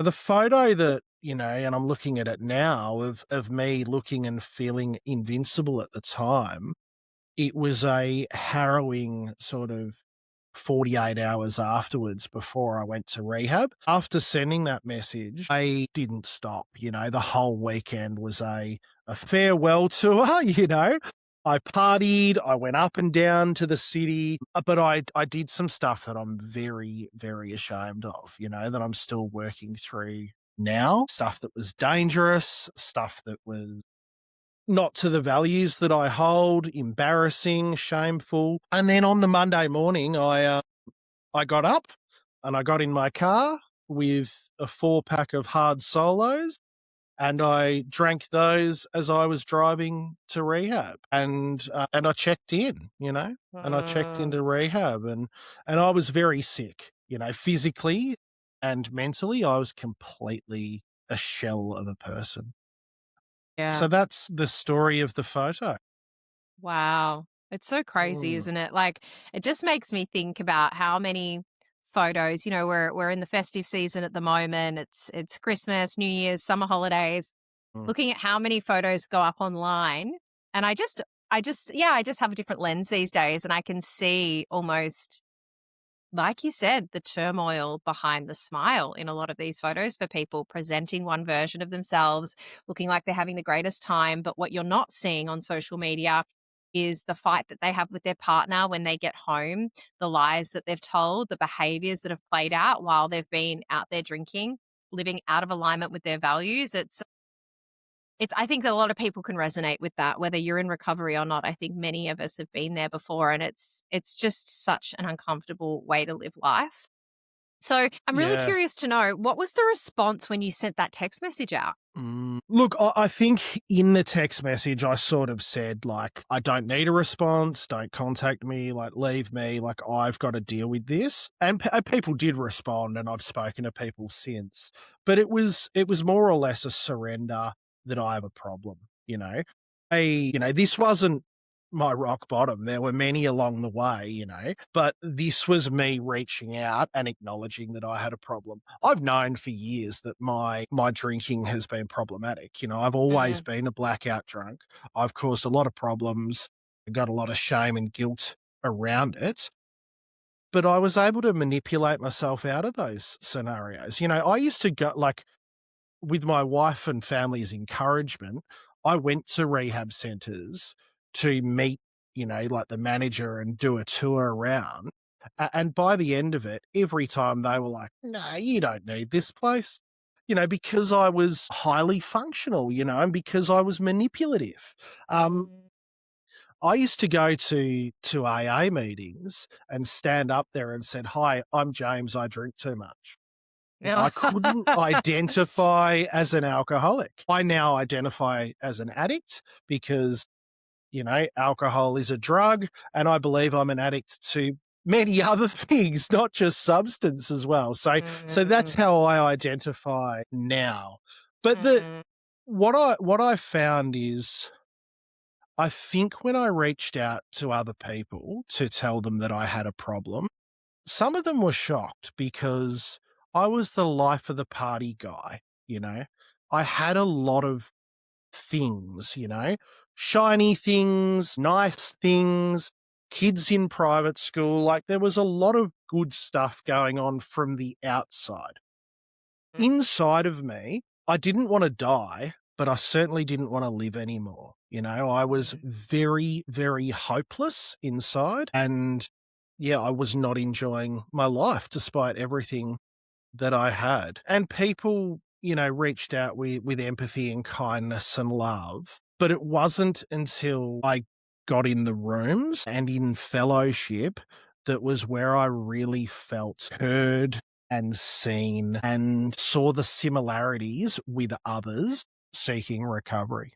The photo that, and I'm looking at it now of me looking and feeling invincible at the time, it was a harrowing sort of 48 hours afterwards before I went to rehab. After sending that message, I didn't stop. The whole weekend was a farewell tour, I partied, I went up and down to the city, but I did some stuff that I'm very, very ashamed of, that I'm still working through now. Stuff that was dangerous, stuff that was not to the values that I hold, embarrassing, shameful. And then on the Monday morning, I got up and I got in my car with a 4-pack of hard solos and I drank those as I was driving to rehab, and I checked in, and I checked Mm, into rehab, and I was very sick, physically and mentally. I was completely a shell of a person. yeah. So that's the story of the photo. Wow. It's so crazy, Mm, isn't it? Like, it just makes me think about how many photos, we're in the festive season at the moment. It's Christmas, New Year's, summer holidays. mm. Looking at how many photos go up online, and I just have a different lens these days, and I can see almost, like you said, the turmoil behind the smile in a lot of these photos for people presenting one version of themselves, looking like they're having the greatest time. But what you're not seeing on social media is the fight that they have with their partner when they get home, the lies that they've told, the behaviors that have played out while they've been out there drinking, living out of alignment with their values. It's I think a lot of people can resonate with that, whether you're in recovery or not. I think many of us have been there before, and it's just such an uncomfortable way to live life. So, I'm really Yeah. curious to know, what was the response when you sent that text message out? Look, I think in the text message, I sort of said, like, I don't need a response. Don't contact me. Like, leave me. Like, I've got to deal with this. And people did respond, and I've spoken to people since. But it was more or less a surrender that I have a problem. This wasn't my rock bottom. There were many along the way, but this was me reaching out and acknowledging that I had a problem. I've known for years that my drinking has been problematic. I've always Mm, been a blackout drunk. I've caused a lot of problems. I got a lot of shame and guilt around it. But I was able to manipulate myself out of those scenarios. I used to go like with my wife and family's encouragement, I went to rehab centers to meet, like the manager and do a tour around. And by the end of it, every time they were like, no, you don't need this place, because I was highly functional, and because I was manipulative. Um, mm. I used to go to AA meetings and stand up there and said, hi, I'm James. I drink too much. Yeah. I couldn't identify as an alcoholic. I now identify as an addict because, alcohol is a drug, and I believe I'm an addict to many other things, not just substance as well. So that's Mm, how I identify now. But the mm, what I found is I think when I reached out to other people to tell them that I had a problem, some of them were shocked because I was the life of the party guy, you know? I had a lot of things, shiny things, nice things, kids in private school. Like there was a lot of good stuff going on from the outside. mm, Inside of me, I didn't want to die, but I certainly didn't want to live anymore. I was mm. very, very hopeless inside. And yeah, I was not enjoying my life despite everything that I had. And people, reached out with empathy and kindness and love. But it wasn't until I got in the rooms and in fellowship that was where I really felt heard and seen and saw the similarities with others seeking recovery.